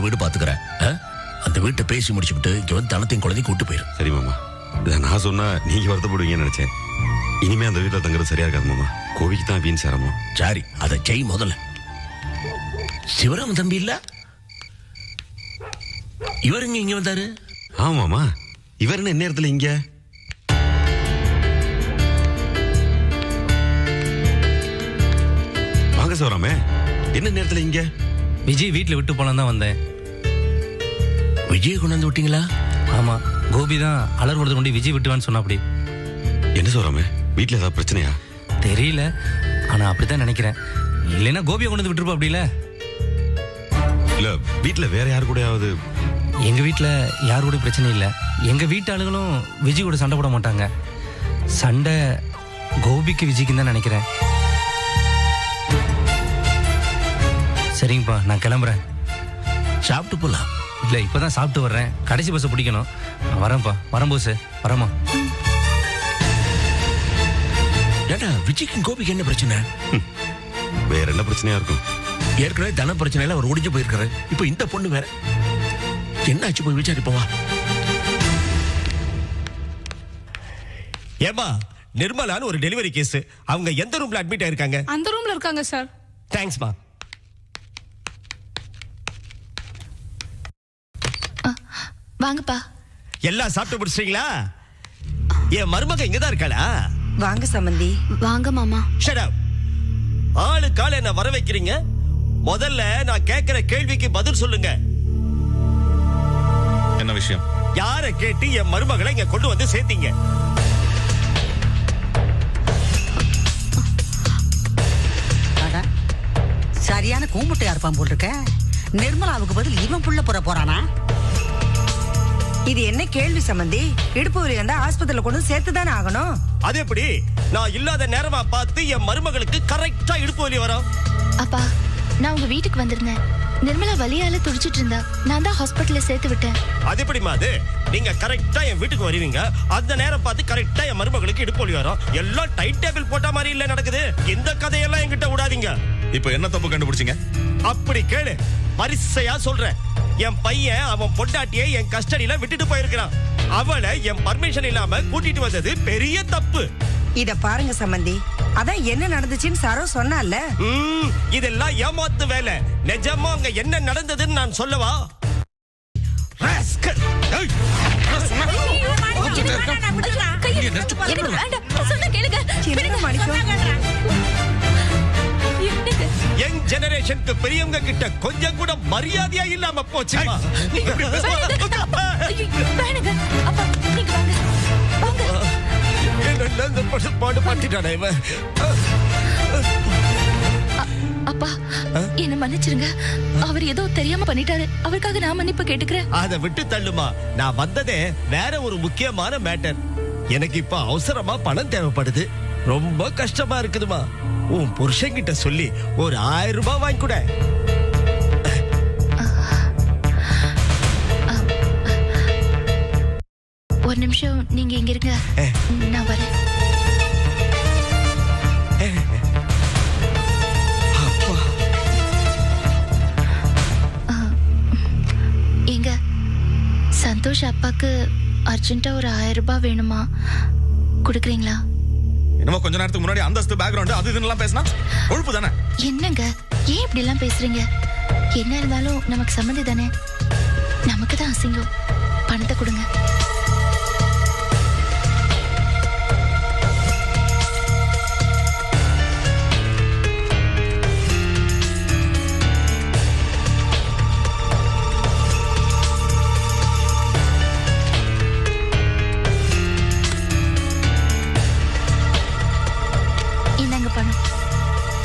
வீடு பாத்துக்கிறேன். அந்த வீட்டை பேசி முடிச்சுட்டு இங்க வந்து தனத்தையும் குழந்தையும் கூட்டு போயிரு. சரி மாமா. இதை நான் சொன்னா நீங்க வருத்தப்படுவீங்கன்னு நினைச்சேன். இனிமே அந்த வீட்டில் தங்குறது சரியா இருக்காது மாமா. கோவிக்கு தான் வீண் சேரமா. சரி, அதை செய் முதல்ல. சிவராமன் தம்பி இல்ல, இவருங்க இங்க வந்தாரு. ஆமாமா, இவர் என்ன நேரத்துல இங்க? வாங்க சிவராமே, என்ன நேரத்துல இங்க? விஜய் வீட்டுல விட்டு போலாம் தான் வந்தேன். விஜய் கொண்டு வந்து விட்டீங்களா? ஆமா, கோபி தான் அலர் கொடுத்து கொண்டு விஜய் விட்டுவான்னு சொன்னா. அப்படி என்ன சிவராமே, வீட்டுல ஏதாவது பிரச்சனையா? தெரியல, ஆனா அப்படித்தான் நினைக்கிறேன். இல்லைன்னா கோபியை கொண்டு வந்து விட்டுருப்பா. அப்படி இல்ல வீட்டுல வேற யாரு கூடயாவது? எங்க வீட்டுல யாரு கூட பிரச்சனை இல்ல. எங்க வீட்டு ஆளுகளும் விஜய் கூட சண்டை போட மாட்டாங்க. சண்டை கோபிக்கு விஜய்க்கு தான் நினைக்கிறேன். சரிங்கப்பா, நான் கிளம்புறேன். சாப்பிட்டு போலாம். இல்ல, இப்பதான் சாப்பிட்டு வர்றேன். கடைசி பஸ் பிடிக்கணும். நான் வரேன்ப்பா. வரேன் போஸ், வரமா. ஏடா, விஜய்க்கும் கோபிக்கு என்ன பிரச்சனை? வேற என்ன பிரச்சனையா இருக்கும்? ஏற்கனவே தன பிரச்சனையில அவர் ஒடிஞ்சு போயிருக்காரு. இப்ப இந்த பொண்ணு வேற. என்னாச்சு, போய் விசாரிப்போவா? ஏமா, நிர்மலான்னு ஒரு டெலிவரி கேஸ். அவங்க எந்த ரூம்ல அட்மிட் ஆயிருக்காங்க? அந்த ரூம்ல இருக்காங்க சார். தேங்க்ஸ்மா. வாங்கப்பா. எல்லாம் சாப்பிட்டு முடிச்சிட்டீங்களா? என் மருமக இங்கதான் இருக்காளா? வாங்க சம்பந்தி. வாங்க மாமா. Shut up. ஆளுக்கால என்ன வர வைக்கிறீங்க? முதல்ல நான் கேட்கிற கேள்விக்கு பதில் சொல்லுங்க. என்ன விஷயம்? யார கேட்டு என் மருமகளை இங்க கொண்டு வந்து சேர்த்தீங்க? சரியான கூமுட்டையா இருப்பான் போல் இருக்க. நிர்மலாவுக்கு பதில் இவன் புள்ள போறானா? இது என்ன கேள்வி சம்பந்தி? இடுப்பு வலி வந்தா ஆஸ்பத்திரியில கொண்டு சேர்த்துதானே ஆகணும். அது எப்படி? நான் இல்லாத நேரமா பார்த்து என் மருமகளுக்கு கரெக்டா இடுப்பு வலி வரும். அப்பா, நான் உங்க வீட்டுக்கு வந்திருந்தேன். நிர்மலா வலியால துடிச்சிட்டு இருந்தா. நான் தான் ஹாஸ்பிட்டல்ல சேர்த்து விட்டேன். அது எப்படிமா? அது நீங்க கரெக்டா என் வீட்டுக்கு வருவீங்க, அந்த நேரம் பார்த்து கரெக்டா என் மருமகளுக்கு இடுப்பு வலி வரும். எல்லாம் டைட் டேபிள் போட்ட மாதிரி இல்ல நடக்குது. இந்த கதையெல்லாம் என்கிட்ட விடாதீங்க. இப்போ என்ன தப்பு கண்டுபிடிச்சீங்க? அப்படி கேளு, பரிசையா சொல்றேன். என் பையன் அவன் பொண்டாட்டியை என் கஸ்டடியில விட்டுட்டு போயிருக்கிறான். அவளை என் பர்மிஷன் இல்லாம கூட்டிட்டு வந்தது பெரிய தப்பு. இத பாருங்க சம்பந்தி, அதான் என்ன நடந்துச்சுன்னு சாரோ சொன்னால. இதெல்லாம் ஏமாத்து வேலை. நிஜமா அங்க என்ன நடந்ததுன்னு நான் சொல்லவா? யங் ஜெனரேஷனுக்கு பெரியவங்க கிட்ட கொஞ்சம் கூட மரியாதையா இல்லாம போச்சு. அப்பா, என்ன மன்னிச்சிருங்க. அவர் ஏதோ தெரியாம பண்ணிட்டாரு. அவருக்காக நான் மன்னிப்பு கேட்டுக்கிறேன். அதை விட்டு தள்ளுமா. நான் வந்ததே வேற ஒரு முக்கியமான மேட்டர். எனக்கு இப்ப அவசரமா பணம் தேவைப்படுது. ரொம்ப கஷ்டமா இருக்குதுமா. உன் புருஷன் கிட்ட சொல்லி ஒரு 1000 ரூபாய் வாங்கி கூட. ஒரு நிமிஷம் நீங்க இங்க இருங்க, நான் வரேன். எங்க சந்தோஷ் அப்பாக்கு அர்ஜென்ட்டா ஒரு 1000 ரூபாய் வேணுமா? கொடுக்குறீங்களா? என்னமோ கொஞ்ச நேரத்துக்கு முன்னாடி அந்தஸ்து பேக்ரவுண்ட் அது இதுன்னு பேசினா கொழுப்பு தானே. என்னங்க, ஏன் இப்படி எல்லாம் பேசுறீங்க? என்ன இருந்தாலும் நமக்கு சம்மந்தி தானே. நமக்கு தான் அசிங்கம். பணத்தை கொடுங்க.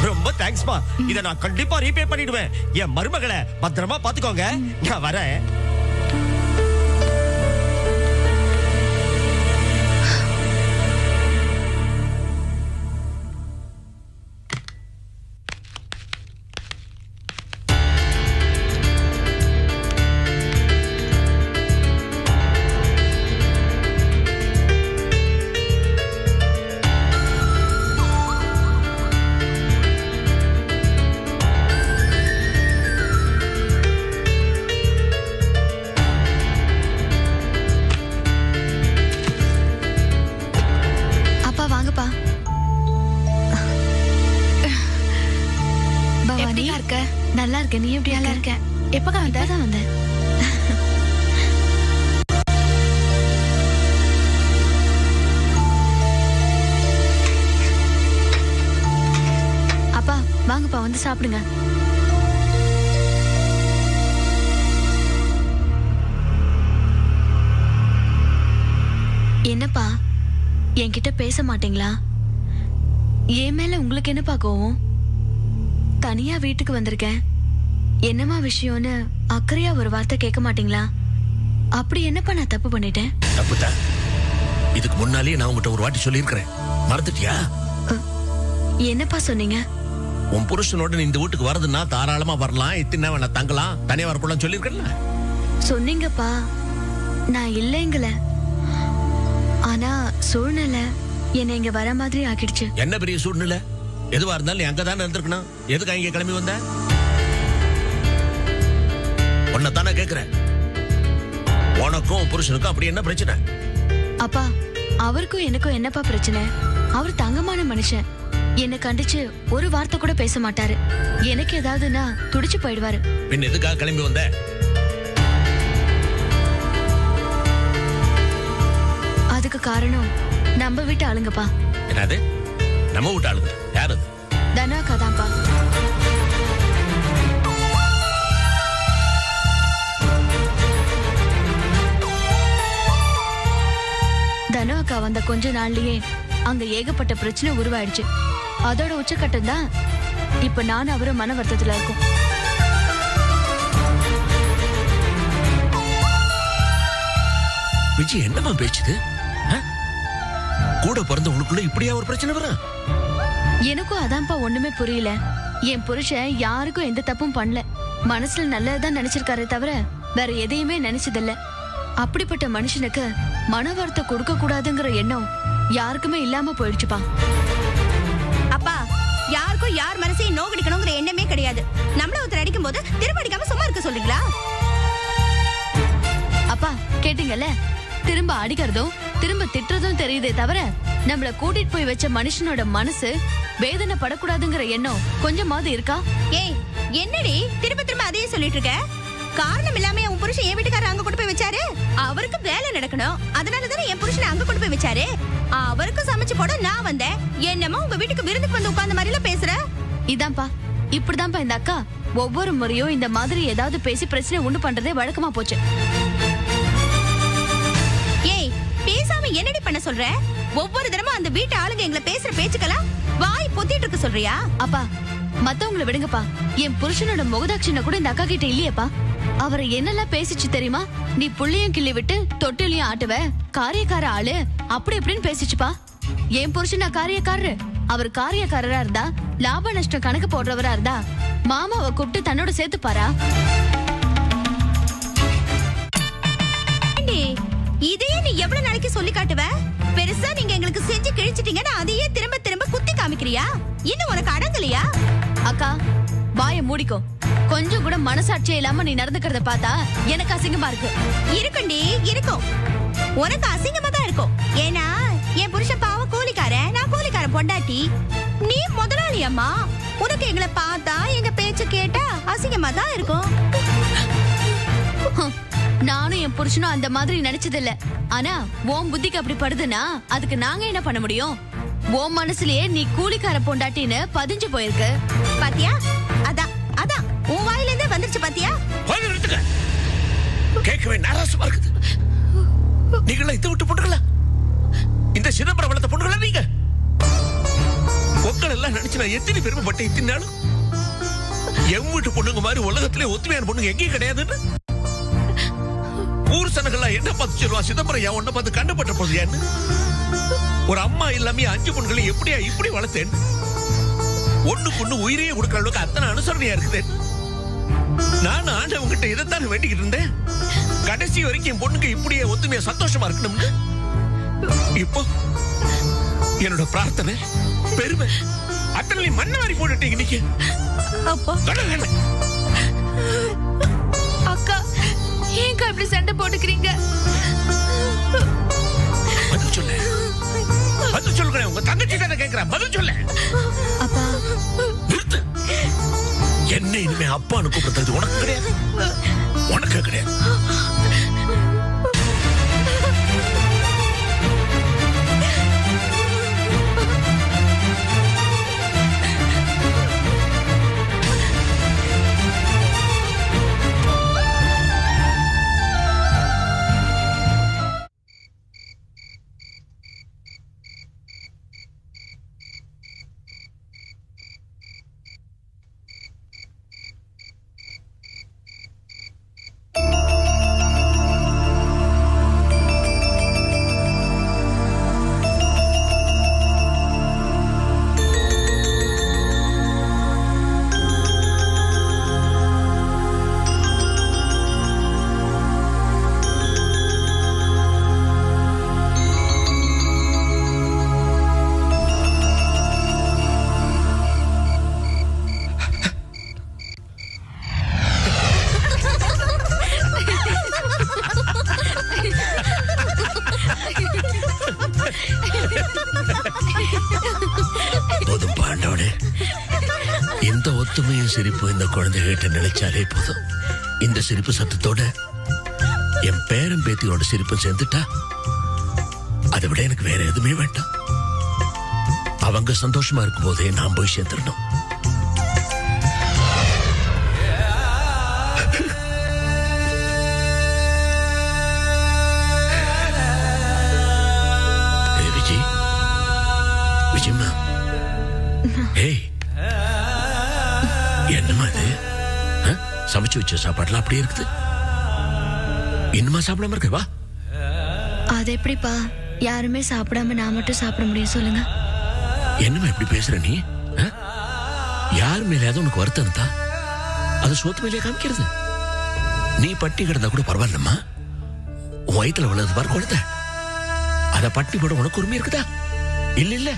ரொம்ப தேங்க்ஸ்மா. இத நான் கண்டிப்பா ரீபே பண்ணிடுவேன். என் மருமகளை பத்திரமா பாத்துக்கோங்க. நான் வரேன். தான் வந்தேன். அப்பா வாங்கப்பா வந்து சாப்பிடுங்க. என்னப்பா என்கிட்ட பேச மாட்டீங்களா? என் மேல உங்களுக்கு என்னப்பா கோவம்? தனியா வீட்டுக்கு வந்திருக்கேன், என்னமா விஷயம்னு அக்கறையா ஒரு வார்த்தை கேட்க மாட்டீங்களா? அப்படி என்னப்பா நான் தப்பு பண்ணிட்டேன்? தப்புதான். இதுக்கு முன்னாலே நான் உங்ககிட்ட ஒரு வாட்டி சொல்லியிருக்கிறேன், மறந்துட்டியா? என்னப்பா சொன்னீங்க? உன் புருஷனோட நீ இந்த வீட்டுக்கு வரதுன்னா தாராளமா வரலாம், இத்தனை வேணா தங்கலாம், தனியா வரக்கூடாதுன்னு சொல்லியிருக்கேன்ல. சொன்னீங்கப்பா, நான் இல்லைங்கள. ஆனா சூழ்நிலை என்னை இங்க வர மாதிரி ஆக்கிடுச்சு. என்ன பெரிய சூழ்நிலை? எதுவா இருந்தாலும் நீ அங்கதானே இருந்திருக்கணும். எதுக்கு இங்க கிளம்பி வந்த? உன்னதானே கேக்குறேன். உனக்கும் புருஷனுக்கும் அப்படி என்ன பிரச்சனை? அப்பா, அவருக்கும் எனக்கும் என்னப்பா பிரச்சனை? அவர் தங்கமான மனுஷன். என்ன கண்டிச்சு ஒரு வார்த்தை கூட பேச மாட்டாரு. எனக்கு ஏதாவதுன்னா துடிச்சு போயிடுவாரு. பின் எதுக்காக கிளம்பி வந்த? அதுக்கு காரணம் நம்ம வீட்டு ஆளுங்கப்பா. என்னது நம்ம வீட்டு ஆளுங்க? யாரு? தனா கதாம்பா. தனு அக்கா வந்த கொஞ்ச நாள்லயே அங்க ஏகப்பட்ட பிரச்சனை உருவாயிடுச்சு. அதோட உச்சக்கட்டம் தான் இப்ப நான் அவரும் மன வருத்தத்துல இருக்கோம். விஜய் என்னமா பேச்சுது? கூட பிறந்த உனக்குள்ள இப்படியா ஒரு பிரச்சனை வரும்? எனக்கும் அதான்ப்பா ஒண்ணுமே புரியல. என் புருஷன் யாருக்கும் எந்த தப்பும் பண்ணல. மனசுல நல்லதுதான் நினைச்சிருக்காரே தவிர வேற எதையுமே நினைச்சதில்ல. அப்படிப்பட்ட மனுஷனுக்கு மன வருத்தம் கொடுக்க கூடாதுங்கிற எண்ணம் யாருக்குமே இல்லாம போயிடுச்சுப்பா. அப்பா, யாருக்கும் யார் மனசையும் நோக்கடிக்கணுங்கிற எண்ணமே கிடையாது. நம்மள ஒருத்தர் அடிக்கும் போது திரும்ப அடிக்காம சும்மா இருக்க சொல்றீங்களா? அப்பா கேட்டீங்கல்ல, திரும்ப அடிக்கிறதும் திரும்ப திட்டுறதும் தெரியுதே தவிர நம்மள கூட்டிட்டு போய் வச்ச மனுஷனோட மனசு வேதனை படக்கூடாதுங்கிற எண்ணம் கொஞ்சமாவது இருக்கா? ஏய், என்னடி திரும்ப திரும்ப அதையே சொல்லிட்டு இருக்க? காரணம் இல்லாம உன் புருஷன் என் வீட்டுக்காரர் அங்க கொண்டு போய் வச்சாரு. அவருக்கு வேலை நடக்கணும், அதனாலதானே என் புருஷனை அங்க கொண்டு போய் வச்சாரு. அவருக்கு சமைச்சு போட நான் வந்தேன். என்னமோ உங்க வீட்டுக்கு விருந்துக்கு வந்து உட்கார்ந்த மாதிரி எல்லாம் பேசுற. இதான்ப்பா, இப்படிதான்ப்பா இந்த அக்கா ஒவ்வொரு முறையும் இந்த மாதிரி ஏதாவது பேசி பிரச்சனை உண்டு பண்றதே வழக்கமா போச்சு. ஏய், பேசாம என்னடி பண்ண சொல்ற? ஒவ்வொரு தடவை அந்த வீட்டு ஆளுங்க எங்களை பேசுற பேச்சுக்கெல்லாம் வாய் பொத்திட்டு இருக்க சொல்றியா? அப்பா, மத்தவங்களை விடுங்கப்பா. என் புருஷனோட முகதாட்சிணை கூட இந்த அக்கா கிட்ட இல்லையப்பா. அவரை என்னெல்லாம் பேசிச்சு தெரியுமா? நீ புள்ளையும் கிள்ளி விட்டு தொட்டிலையும் ஆட்டுவ, காரியக்கார ஆளு, அப்படி இப்படின்னு பேசிச்சுப்பா. என் புருஷனா காரியக்காரரு? அவர் காரியக்காரரா இருந்தா, லாப நஷ்டம் கணக்கு போடுறவரா இருந்தா மாமாவை கூப்பிட்டு தன்னோட சேர்த்துப்பாரா? இதையே நீ எவ்வளவு நாளைக்கு சொல்லி காட்டுவ? பெருசா நீங்க எங்களுக்கு செஞ்சு கிழிச்சிட்டீங்கன்னா அதையே திரும்ப திரும்ப குத்தி காமிக்கிறியா? இன்னும் உனக்கு அடங்கலையா? அக்கா, வாய மூடிக்கோ. கொஞ்சம் கூட மனசாட்சியே இல்லாம நீ நடந்துக்கிறத பார்த்தா எனக்கு அசிங்கமா இருக்கு. இருக்குண்டி, இருக்கும். உனக்கு அசிங்கமா தான் இருக்கும். ஏன்னா என் புருஷன் பாவம் கூலிக்காரன், நான் கூலிக்கார பொண்டாட்டி. நீ முதலாளி அம்மா. உனக்கு எங்களை பார்த்தா எங்க பேச்சு கேட்டா அசிங்கமா தான் இருக்கும். நானும் என் புருஷனும் அந்த மாதிரி நினைச்சது இல்ல. ஆனா உன் புத்திக்கு அப்படி படுதுன்னா அதுக்கு நாங்க என்ன பண்ண முடியும்? உன் மனசுலயே நீ கூலிக்கார பொண்டாட்டின்னு பதிஞ்சு போயிருக்கு. பாத்தியா? அதான் அதான் உன் வாயில இருந்தே வந்துருச்சு பாத்தியா? கேட்கவே நாராசமா இருக்குது. நீங்களா இதை விட்டு பொண்ணுங்களா? இந்த சிதம்பரம் வளர்த்த பொண்ணுங்களா நீங்க? உங்களை எல்லாம் நினைச்சு நான் எத்தனை பெருமைப்பட்டேன். இத்தனை நாளும் என் வீட்டு பொண்ணுங்க மாதிரி உலகத்திலே ஒத்துமையான பொண்ணுங்க எங்கேயும் கிடையாதுன்னு ஊர் சனங்கள்லாம் என்ன பார்த்து சொல்லுவா? சிதம்பரம் என் ஒன்ன பார்த்து கண்டுபட்ட போது ஏன்னு? ஒரு அம்மா இல்லாம 5 பொண்ணுகளை எப்படியா இப்படி வளர்த்தேன்? ஒண்ணுக்கு ஒண்ணு உயிரையே கொடுக்கிற அளவுக்கு அத்தனை அனுசரணையா இருக்குது. நான் ஆண்டவங்கிட்ட இதைத்தான் வேண்டிக்கிட்டு இருந்தேன். கடைசி வரைக்கும் என் பொண்ணுக்கு இப்படியே ஒத்துமையா சந்தோஷமா இருக்கணும்னு. இப்போ என்னோட பிரார்த்தனை, பெருமை அத்தனை மண்ண வாரி போட்டுட்டீங்க நீங்க. அப்பா, அக்கா, ஏன்க்கா இப்படி சண்டை போட்டுக்கிறீங்க? பதில் சொல்ல, பதில் சொல்லுங்க. உங்க தங்கச்சி தானே கேட்கிறா, பதில் சொல்ல. அப்பா, நிறுத்து. என்ன இனிமே அப்பான்னு கூப்பிடுறது உனக்கு கிடையாது. கிடையாது. போதும் பாண்டவனே, இந்த ஒத்துமையும் சிரிப்பு இந்த குழந்தைகிட்ட நினைச்சாலே போதும். இந்த சிரிப்பு சத்தத்தோட என் பேரன் பேத்தியோட சிரிப்பு சேர்ந்துட்டா அதை விட எனக்கு வேற எதுவுமே வேண்டாம். அவங்க சந்தோஷமா இருக்கும் போதே நான் போய் சேர்ந்துடணும். விஜய், விஜயம்மா, ஏய், என்னம்மா இது? சமைச்சு வச்ச சாப்பாடுலாம் அப்படியே இருக்குது. இன்னுமா சாப்பிடாம இருக்க? வா. அது எப்படிப்பா யாருமே சாப்பிடாம நான் மட்டும் சாப்பிட முடியும் சொல்லுங்க? என்னம்மா இப்படி பேசுற நீ? யார் மேலேயாவது உனக்கு வருத்தம் தான் அது சோத்து மேலே காமிக்கிறது. நீ பட்டி கிடந்தா கூட பரவாயில்லம்மா. உன் வயிற்றுல வளர்ந்து பாரு குழந்தை. அத பட்டி போட உனக்கு உரிமை இருக்குதா? இல்ல இல்ல,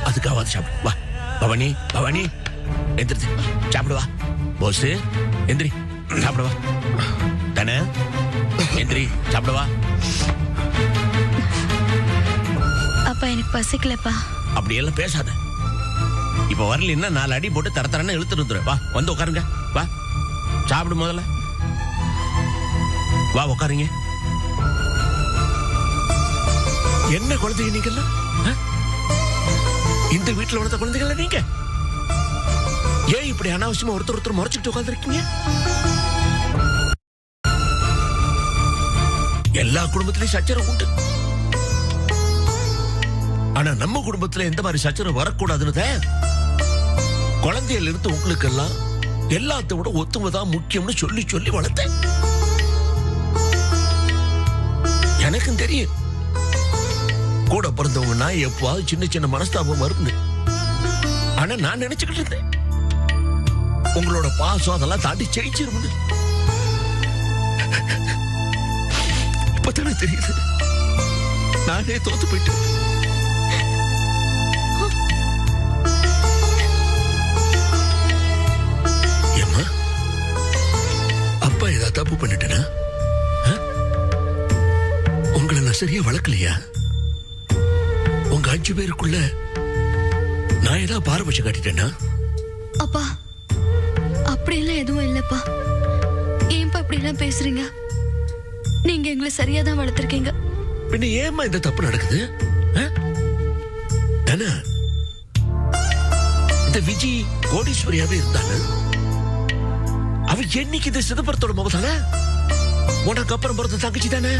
அதுக்காவது சாப்பிடு. வா பவானி, பவானி எந்திரிச்சு சாப்பிடுவா. போஸ் எந்திரி சாப்பிடுவா. தானே எந்திரி சாப்பிடுவா. அப்பா எனக்கு பசிக்கலப்பா. அப்படியெல்லாம் பேசாத. இப்ப வரலன்னா 4 அடி போட்டு தரத்தரன்னு இழுத்துட்டு வந்துரு. வா வந்து உட்காருங்க. வா சாப்பிடு முதல்ல. வா உட்காருங்க. என்ன குழந்தைங்க நீங்கெல்லாம்? இந்த வீட்டுல வளர்த்த குழந்தைகள் நீங்க ஏன் இப்படி அனாவசியமா ஒருத்தர் முறைச்சுட்டு உட்கார்ந்துருக்கீங்க? எல்லா குடும்பத்திலையும் சச்சரவு உண்டு. ஆனா நம்ம குடும்பத்துல எந்த மாதிரி சச்சரவு வரக்கூடாதுன்னு குழந்தையில இருந்து உங்களுக்கு எல்லாம் எல்லாத்த விட ஒத்துமைதான் முக்கியம்னு சொல்லி சொல்லி வளர்த்தேன். எனக்கும் தெரியும் கூட பிறந்தவங்கன்னா எப்பவாவது சின்ன சின்ன மனஸ்தாபம் வரும்னு. ஆனா நான் நினைச்சுக்கிட்டு இருந்தேன் உங்களோட பாசம் அதெல்லாம் தாண்டி ஜெயிச்சிரும்னு. இப்பதானே தெரியுது நானே தோத்து போயிட்டேன். ஏம்மா, அப்பா ஏதாவது தப்பு பண்ணிட்டேனா? உங்களை நான் சரியா வளர்க்கலையா? உங்க 5 பேருக்குள்ள நான் ஏதாவது பாரபட்சம் காட்டிட்டேனா? அப்பா அப்படியெல்லாம் எதுவும் இல்லப்பா. ஏன்பா இப்படி எல்லாம் பேசுறீங்க? நீங்க எங்களை சரியாதான் வளர்த்திருக்கீங்க. பின்ன ஏமா இந்த தப்பு நடக்குது? தானே இந்த விஜி கோடீஸ்வரியாவே இருந்தாங்க. அவ என்னைக்கு இந்த சிதம்பரத்தோட முகத்தால உனக்கு அப்புறம் பிறந்த தங்கச்சி தானே.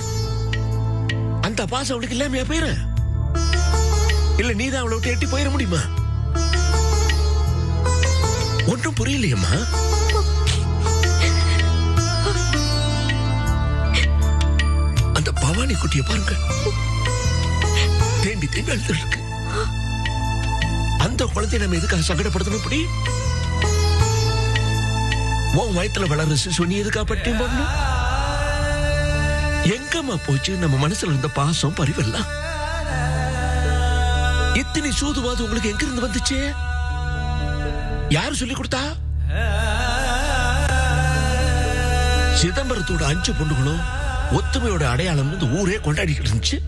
அந்த பாசம் அவளுக்கு இல்லாமையா போயிரு? இல்ல நீதான் அவளை விட்டு எட்டி போயிட முடியுமா? ஒன்றும் புரியலையம்மா. அந்த பவானி குட்டியை பாருங்க, தேண்டி தேண்டி அழுது இருக்கு. அந்த குழந்தைய நம்ம எதுக்காக சங்கடப்படுத்தணும்? இப்படி உன் வயிற்றுல வளர்ற சிசு நீ எதுக்காக பட்டி போடணும்? எங்கம்மா போச்சு நம்ம மனசுல இருந்த பாசம் பரிவெல்லாம்? இத்தனை சூதுவாது உங்களுக்கு எங்க இருந்து வந்துச்சு? யாரு சொல்லி கொடுத்தா? சிதம்பரத்தோட 5 பொண்ணுகளும் ஒத்துமையோட அடையாளம் வந்து ஊரே கொண்டாடிக்கிட்டு இருந்துச்சு.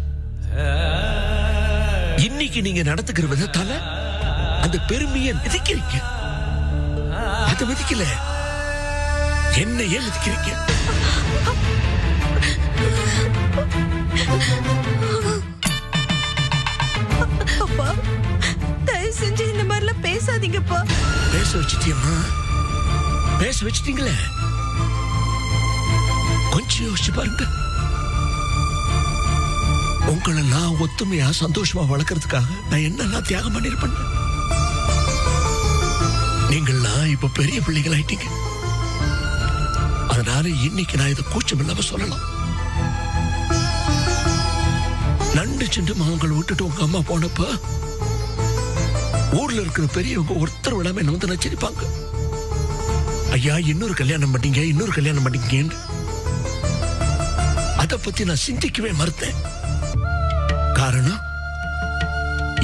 இன்னைக்கு நீங்க நடத்துக்கிற விதத்தால அந்த பெருமையை மிதிக்கிறீங்க. அதை மிதிக்கல, என்னையே மிதிக்கிறீங்க. பேச வச்சிட்டியம்மா, பேச வச்சிட்டீங்களே. கொஞ்சம் யோசிச்சு பாருங்க. உங்களை நான் ஒத்துமையா சந்தோஷமா வளர்க்கறதுக்காக நான் என்னெல்லாம் தியாகம் பண்ணிருப்பேன். நீங்கள்லாம் இப்ப பெரிய பிள்ளைகள் ஆயிட்டீங்க. அதனால இன்னைக்கு நான் இதை கூச்சம் இல்லாம சொல்லலாம். நண்டு சென்று உங்களை விட்டுட்டு உங்க அம்மா போனப்ப ஊர்ல இருக்கிற பெரியவங்க ஒருத்தர் விடாம என்ன வந்து நச்சரிப்பாங்க. ஐயா, இன்னொரு கல்யாணம் பண்ணீங்க, இன்னொரு கல்யாணம் பண்ணீங்கன்னு. அதை பத்தி நான் சிந்திக்கவே மறுத்தேன். காரணம்,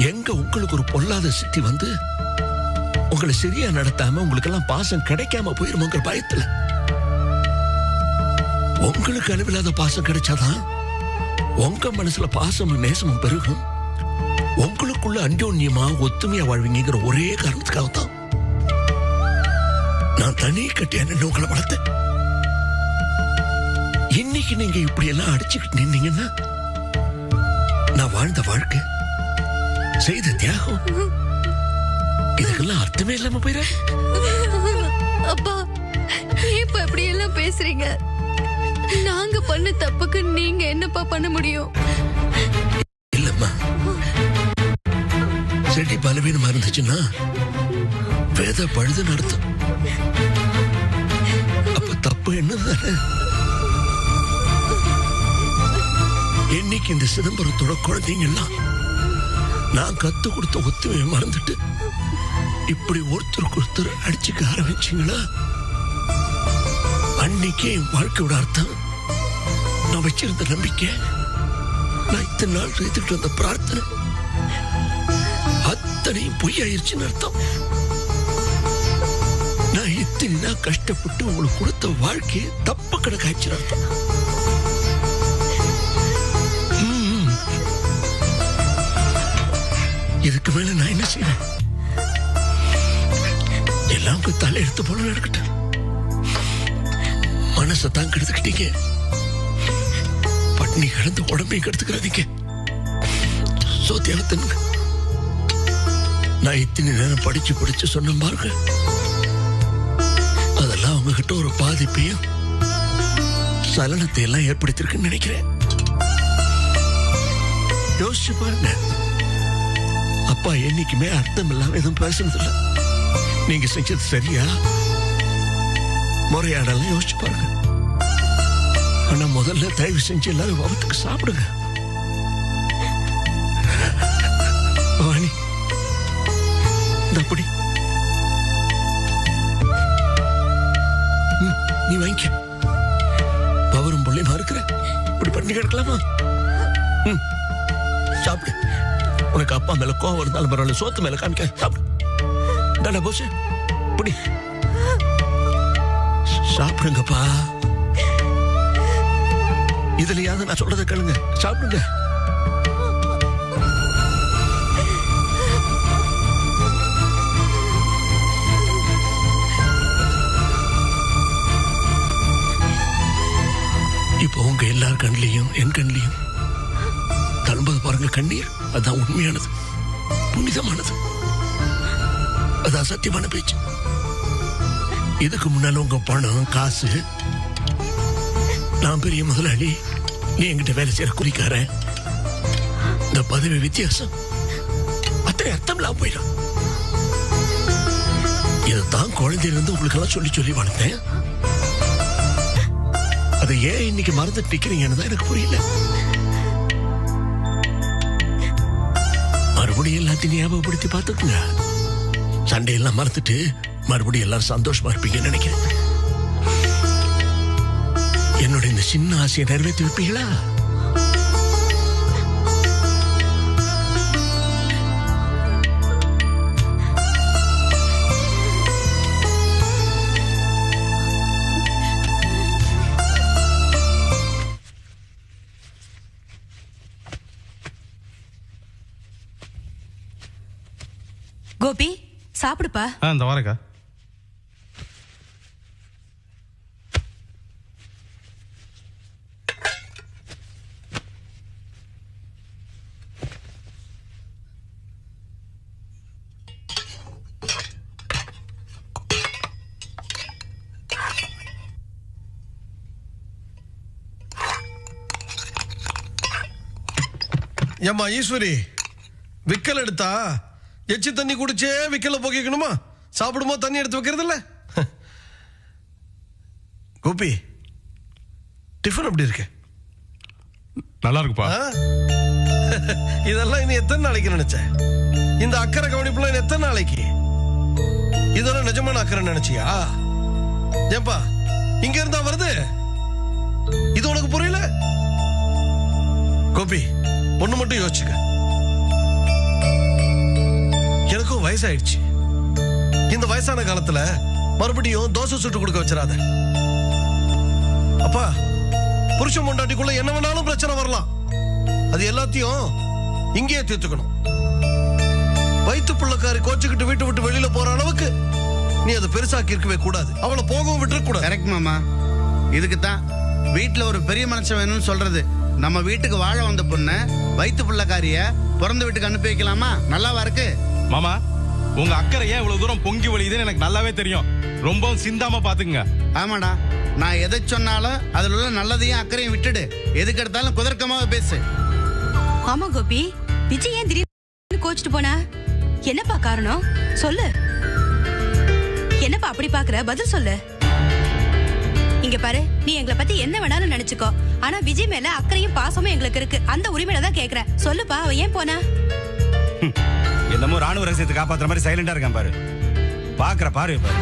எங்க உங்களுக்கு ஒரு பொல்லாத சிட்டி வந்து உங்களை சரியா நடத்தாம உங்களுக்கு எல்லாம் பாசம் கிடைக்காம போயிருமோங்கிற பயத்துல. உங்களுக்கு அளவில்லாத பாசம் கிடைச்சாதான் உங்க மனசுல பாசமும் நேசமும் பெருகும். உங்களுக்குள்ள அன்யோன்யமா ஒத்துமையா வாழ்வீங்கிற ஒரே காரணத்துக்காக தான் நான் தனி கட்டியான உங்களை வளர்த்தேன். இன்னைக்கு நீங்க இப்படி எல்லாம் அடிச்சுக்கிட்டு நின்னீங்கன்னா நான் வாழ்ந்த வாழ்க்கை, செய்த தியாகம், இதுக்கெல்லாம் அர்த்தமே இல்லாம போயிட. அப்பா, இப்ப எப்படி எல்லாம் பேசுறீங்க? நாங்க பண்ண தப்புக்கு நீங்க என்னப்பா பண்ண முடியும்? இல்லம்மா, செடி பலவீனமா இருந்துச்சுன்னா வேத பழுதுன்னு அர்த்தம். அப்ப தப்பு என்னதானே? என்னைக்கு இந்த சிதம்பரத்தோட குழந்தைங்க எல்லாம் நான் கத்து கொடுத்த ஒத்துமையை மறந்துட்டு இப்படி ஒருத்தருக்கு ஒருத்தர் அடிச்சுக்க ஆரம்பிச்சீங்களா, அன்னைக்கே என் வாழ்க்கையோட அர்த்தம், நான் வச்சிருந்த நம்பிக்கை, நான் இத்தனை நாள் செய்துட்டு வந்த பிரார்த்தனை அத்தனையும் பொய்யாயிருச்சுன்னு அர்த்தம். நான் இத்தனை நாள் கஷ்டப்பட்டு உங்களுக்கு கொடுத்த வாழ்க்கையை தப்பு கணக்காயிடுச்சுன்னு அர்த்தம். இதுக்கு மேல நான் என்ன செய்வேன்? எல்லாம் தலை எடுத்து போல இருக்கட்டும். மனசை தான் கெடுத்துக்கிட்டீங்க, பட்னி கிடந்து உடம்பையும் கெடுத்துக்கிறாதீங்க. சோத்தியாகத்தனுங்க, நான் இத்தனை நேரம் படிச்சு சொன்ன பாருங்க, அதெல்லாம் உங்ககிட்ட ஒரு பாதிப்பையும் சலனத்தை எல்லாம் ஏற்படுத்திருக்குன்னு நினைக்கிறேன். யோசிச்சு பாருங்க. அப்பா என்னைக்குமே அர்த்தம் இல்லாம எதுவும் பேசுனதில்லை. நீங்க செஞ்சது சரியா முறையாடலாம் யோசிச்சு பாருங்க. ஆனா முதல்ல தயவு செஞ்சு எல்லாரும் வகுத்துக்கு சாப்பிடுங்க. வாணி, அப்படி நீ வாங்கிக்க. பவரும் பிள்ளைமா இருக்கிற இப்படி பண்ணி கிடக்கலாமா? சாப்பிடு. உனக்கு அப்பா மேல கோவம் இருந்தாலும் பரவாயில்ல, சோத்து மேல காமிக்க. சாப்பிடு. தானே போச்சு, புடி. சாப்பிடுங்கப்பா. இதுலயாவது நான் சொல்றதை கேளுங்க. சாப்பிடுங்க. இப்போ உங்க எல்லார் கண்ணிலையும் என் கண்ணிலையும் தழும்பது பாருங்க கண்ணீர். அதான் உண்மையானது, புனிதமானது, அதான் சத்தியமான பேச்சு. இதுக்கு முன்னால உங்க பணம் காசு, நான் பெரிய முதலாளி, நீ என்கிட்ட வேலை செய்யற குறிக்கார, இந்த பதவி வித்தியாசம் அத்தனை அர்த்தம் இல்லாம போயிடும். இதைத்தான் குழந்தையிலிருந்து உங்களுக்கு எல்லாம் சொல்லி வளர்த்தேன். அதை ஏன் இன்னைக்கு மறந்துட்டு நிக்கிறீங்கன்னு தான் எனக்கு புரியல. மறுபடியும் எல்லாத்தையும் ஞாபகப்படுத்தி பார்த்துக்குங்க. சண்டையெல்லாம் மறந்துட்டு மறுபடியும் எல்லாரும் சந்தோஷமா இருப்பீங்கன்னு நினைக்கிறேன். என்னோட இந்த சின்ன ஆசையை நிறைவேற்றி வைப்பீங்களா? கோபி, சாப்பிடுப்பா. இந்த வாரக்கா. ஏம்மா ஈஸ்வரி, விக்கல் எடுத்தா எச்சி தண்ணி குடிச்சே விக்கல போக்கிக்கணுமா? சாப்பிடும்போது தண்ணி எடுத்து வைக்கிறது இல்ல? கோபி, டிஃபன் எப்படி இருக்கு? நல்லா இருக்குப்பா. இதெல்லாம் இனி எத்தனை நாளைக்கு நினைச்ச? இந்த அக்கறை கவனிப்புல எத்தனை நாளைக்கு? இதெல்லாம் நிஜமான அக்கறை நினைச்சியா? ஏன்பா இங்க இருந்தா வருது? இது உனக்கு புரியல? கோபி, ஒண்ணு மட்டும் யோசிச்சுக்க. எனக்கும் வயசாயிடுச்சு. இந்த வயசான காலத்துல மறுபடியும் தோசை சுட்டு கொடுக்க வச்சிடாத. அப்பா, புருஷன் பொண்டாட்டிக்குள்ள என்ன வேணாலும் பிரச்சனை வரலாம். அது எல்லாத்தையும் இங்கேயே தீர்த்துக்கணும். வயிற்று பிள்ளைக்காரி கோச்சுக்கிட்டு வீட்டு விட்டு வெளியில போற அளவுக்கு நீ அதை பெருசாக்கி இருக்கவே கூடாது. அவளை போகவும் விட்டுற கூடாது. கரெக்ட் மாமா. இதுக்கு தான் வீட்டுல ஒரு பெரிய மனுஷன் வேணும்னு சொல்றது. நம்ம வீட்டுக்கு வாழ வந்த பொண்ணு வயிற்று பிள்ளைக்காரிய பிறந்த வீட்டுக்கு அனுப்பி வைக்கலாமா? நல்லாவா இருக்கு மாமா? உங்க அக்கறை ஏன் இவ்வளவு தூரம் பொங்கி வலியுதுன்னு எனக்கு நல்லாவே தெரியும். ரொம்பவும் சிந்தாம பாத்துக்குங்க. ஆமாடா, நான் எதை சொன்னாலும் அதுல உள்ள நல்லதையும் அக்கறையும் விட்டுடு. எதுக்கு எடுத்தாலும் குதர்க்கமாக பேசு. ஆமா கோபி, விஜய் ஏன் திடீர்னு கோச்சிட்டு போனா? என்னப்பா காரணம் சொல்லு. என்னப்பா அப்படி பாக்குற? பதில் சொல்லு. இங்க பாரு, நீ எங்களை பத்தி என்ன வேணாலும் நினைச்சுக்கோ, ஆனா விஜய் மேல அக்கறையும் பாசமும் எங்களுக்கு இருக்கு. அந்த உரிமையில தான் கேக்குறேன். சொல்லுப்பா, அவ ஏன் போனா? என்னமோ ராணுவ ரகசியத்தை காப்பாத்துற மாதிரி சைலண்டா இருக்கான் பாரு. பாக்குற பாரு பாரு.